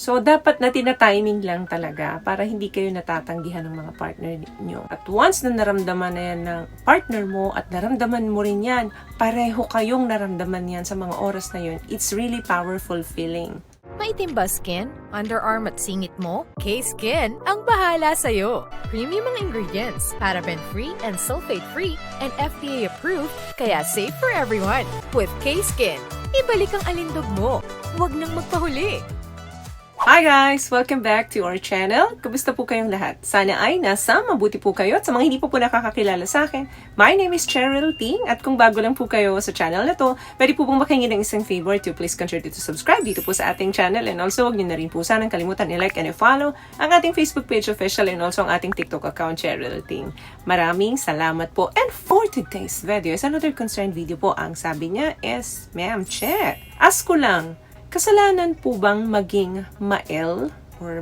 So, dapat na tina-timing lang talaga para hindi kayo natatanggihan ng mga partner niyo. At once na naramdaman na yan ng partner mo at naramdaman mo rin yan, pareho kayong naramdaman yan sa mga oras na yun, it's really powerful feeling. Maitim ba skin? Underarm at singit mo? K-Skin ang bahala sa'yo. Premium ang ingredients, paraben-free and sulfate-free, and FDA-approved, kaya safe for everyone. With K-Skin, ibalik ang alindog mo. Huwag nang magpahuli. Hi guys! Welcome back to our channel. Kumusta po kayong lahat? Sana ay nasa mabuti po kayo. At sa mga hindi po nakakakilala sa akin, my name is Cheryl Ting. At kung bago lang po kayo sa channel na to, pwede po pong makingin ng isang favor to please consider to subscribe dito po sa ating channel. And also, huwag niyo na rin po sanang kalimutan i-like and i-follow ang ating Facebook page official and also ang ating TikTok account, Cheryl Ting. Maraming salamat po. And for today's video is another concerned video po. Ang sabi niya is, Ma'am Che, ask ko lang, kasalanan po bang maging ma-L or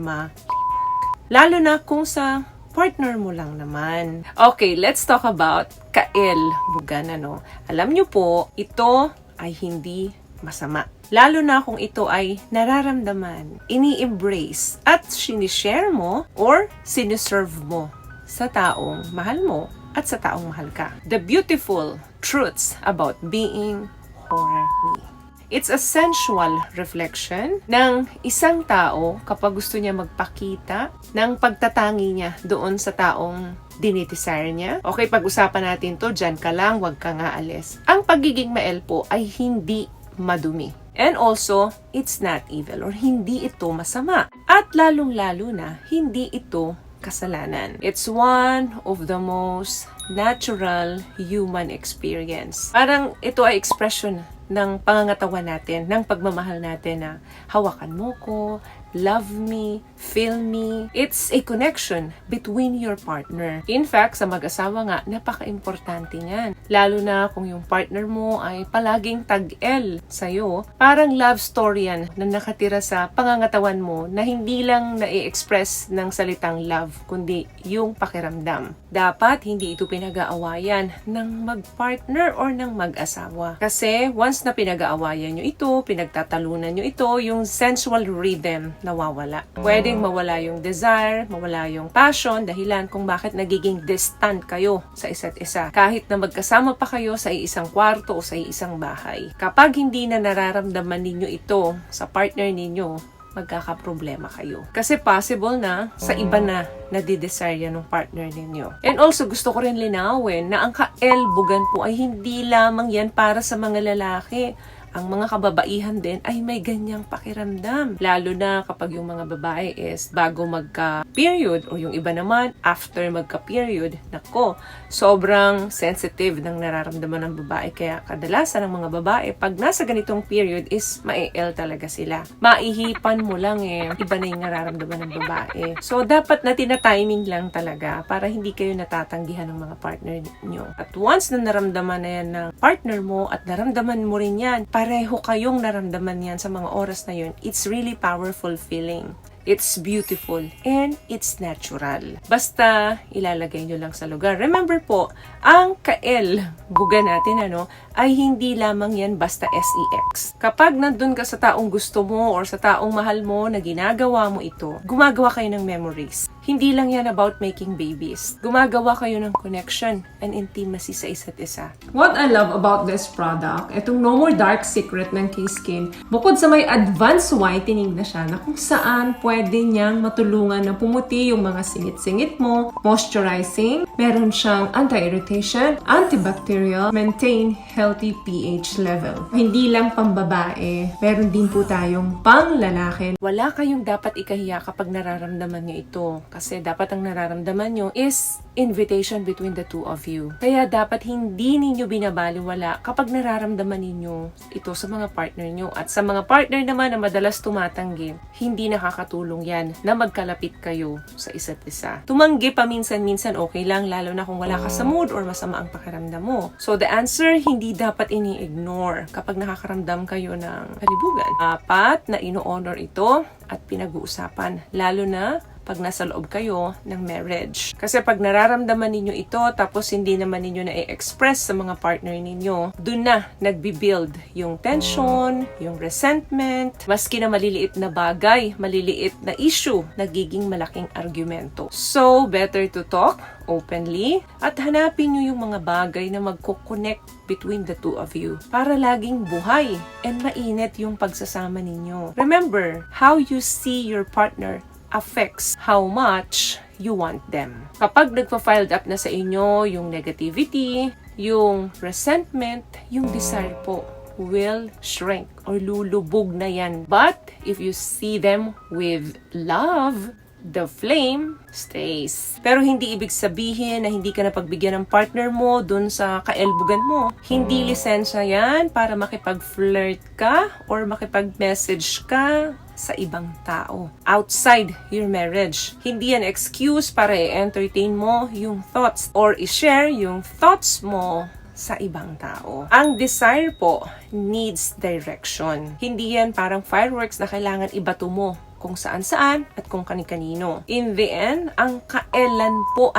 lalo na kung sa partner mo lang naman? Okay, let's talk about ka-L bugan, ano. Alam nyo po, ito ay hindi masama. Lalo na kung ito ay nararamdaman, ini-embrace at sinishare mo or siniserve mo sa taong mahal mo at sa taong mahal ka. The beautiful truths about being horny. It's a sensual reflection ng isang tao kapag gusto niya magpakita ng pagtatangi niya doon sa taong dinidesire niya. Okay, pag-usapan natin to, dyan ka lang, wag ka nga alis. Ang pagiging ma-L po ay hindi madumi. And also, it's not evil or hindi ito masama. At lalong-lalo na, hindi ito kasalanan. It's one of the most natural human experience. Parang ito ay expression ng pangangatawan natin, ng pagmamahal natin na hawakan mo ko, love me, feel me. It's a connection between your partner. In fact, sa mag-asawa nga, napaka-importante niyan. Lalo na kung yung partner mo ay palaging tag-L sa'yo, parang love story yan na nakatira sa pangangatawan mo na hindi lang na-express ng salitang love, kundi yung pakiramdam. Dapat hindi ito pinag-aawayan ng mag-partner or ng mag-asawa. Kasi once na pinag-aawayan nyo ito, pinagtatalunan nyo ito, yung sensual rhythm nawawala. Pwedeng mawala yung desire, mawala yung passion, dahilan kung bakit nagiging distant kayo sa isa't isa. Kahit na magkasama pa kayo sa isang kwarto o sa isang bahay. Kapag hindi na nararamdaman ninyo ito sa partner ninyo, magkakaproblema kayo. Kasi possible na sa iba na nadidesire yan ng partner ninyo. And also, gusto ko rin linawin na ang ka-L-bugan po ay hindi lamang yan para sa mga lalaki. Ang mga kababaihan din ay may ganyang pakiramdam. Lalo na kapag yung mga babae is bago magka-period o yung iba naman after magka-period. Nako, sobrang sensitive ng nararamdaman ng babae. Kaya kadalasan ng mga babae, pag nasa ganitong period is ma-L talaga sila. Maihipan mo lang iba na yung nararamdaman ng babae. So, dapat na tina-timing lang talaga para hindi kayo natatanggihan ng mga partner niyo. At once na naramdaman na yan ng partner mo at naramdaman mo rin yan, pareho kayong naramdaman yan sa mga oras na yun, it's really powerful feeling. It's beautiful and it's natural. Basta ilalagay nyo lang sa lugar. Remember po, ang ka-L, buga natin ay hindi lamang yan basta sex. Kapag nandun ka sa taong gusto mo or sa taong mahal mo na ginagawa mo ito, gumagawa kayo ng memories. Hindi lang yan about making babies. Gumagawa kayo ng connection and intimacy sa isa't isa. What I love about this product, itong No More Dark Secret ng K-Skin, bukod sa may advanced whitening na siya na kung saan pwede niyang matulungan na pumuti yung mga singit-singit mo, moisturizing, meron siyang anti-irritation, antibacterial, maintain healthy pH level. Hindi lang pambabae, meron din po tayong pang-lalaki. Wala kayong dapat ikahiya kapag nararamdaman niyo ito. Kasi dapat ang nararamdaman nyo is invitation between the two of you. Kaya dapat hindi ninyo binabaliwala kapag nararamdaman ninyo ito sa mga partner nyo. At sa mga partner naman na madalas tumatanggi, hindi nakakatulong yan na magkalapit kayo sa isa't isa. Tumanggi paminsan-minsan okay lang, lalo na kung wala ka sa mood or masama ang pakiramdam mo. So the answer, hindi dapat ini-ignore kapag nakakaramdam kayo ng kalibugan. Dapat na ino-honor ito at pinag-uusapan. Lalo na pag nasa loob kayo ng marriage. Kasi pag nararamdaman ninyo ito, tapos hindi naman ninyo na-express sa mga partner ninyo, dun na nagbi-build yung tension, yung resentment, maski na maliliit na bagay, maliliit na issue, nagiging malaking argumento. So, better to talk openly at hanapin nyo yung mga bagay na magko-connect between the two of you para laging buhay and mainit yung pagsasama ninyo. Remember, how you see your partner affects how much you want them. Kapag nagpa-filed up na sa inyo yung negativity, yung resentment, yung desire po will shrink or lulubog na yan. But if you see them with love, the flame stays. Pero hindi ibig sabihin na hindi ka napagbigyan ng partner mo dun sa kaelbugan mo. Hindi lisensya yan para makipag-flirt ka or makipag-message ka sa ibang tao outside your marriage. Hindi yan excuse para i-entertain mo yung thoughts or i-share yung thoughts mo sa ibang tao. Ang desire po needs direction. Hindi yan parang fireworks na kailangan ibato mo kung saan-saan at kung kani-kanino. In the end, ang kaelan po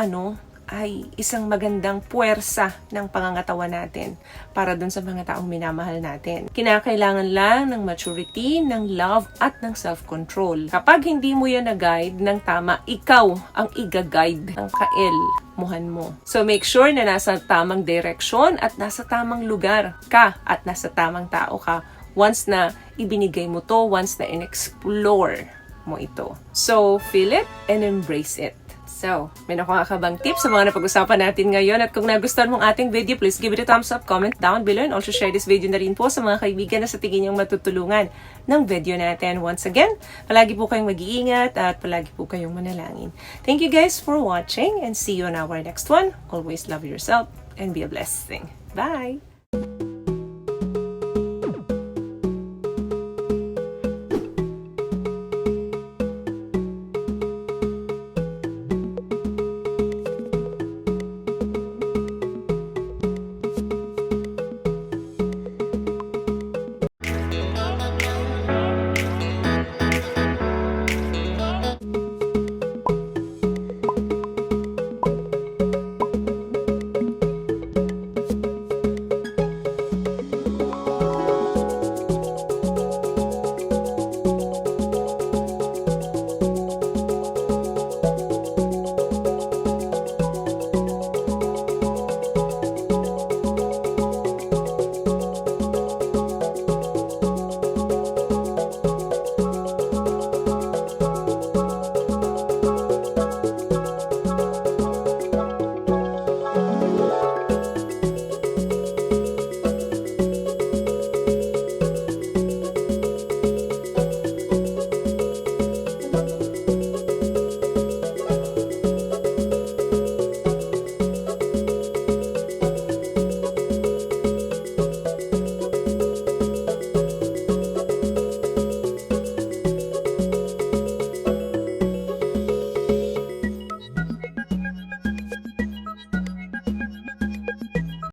ay isang magandang puwersa ng pangangatawan natin para dun sa mga taong minamahal natin. Kinakailangan lang ng maturity, ng love, at ng self-control. Kapag hindi mo yan na-guide ng tama, ikaw ang iga-guide ng kaelmuhan mo. So make sure na nasa tamang direksyon at nasa tamang lugar ka at nasa tamang tao ka once na ibinigay mo to, once na in-explore mo ito. So, feel it and embrace it. So, may nakuha ka bang tips sa mga napag-usapan natin ngayon? At kung nagustuhan mong ating video, please give it a thumbs up, comment down below, and also share this video na rin po sa mga kaibigan na sa tingin niyong matutulungan ng video natin. Once again, palagi po kayong mag-iingat at palagi po kayong manalangin. Thank you guys for watching and see you on our next one. Always love yourself and be a blessing. Bye!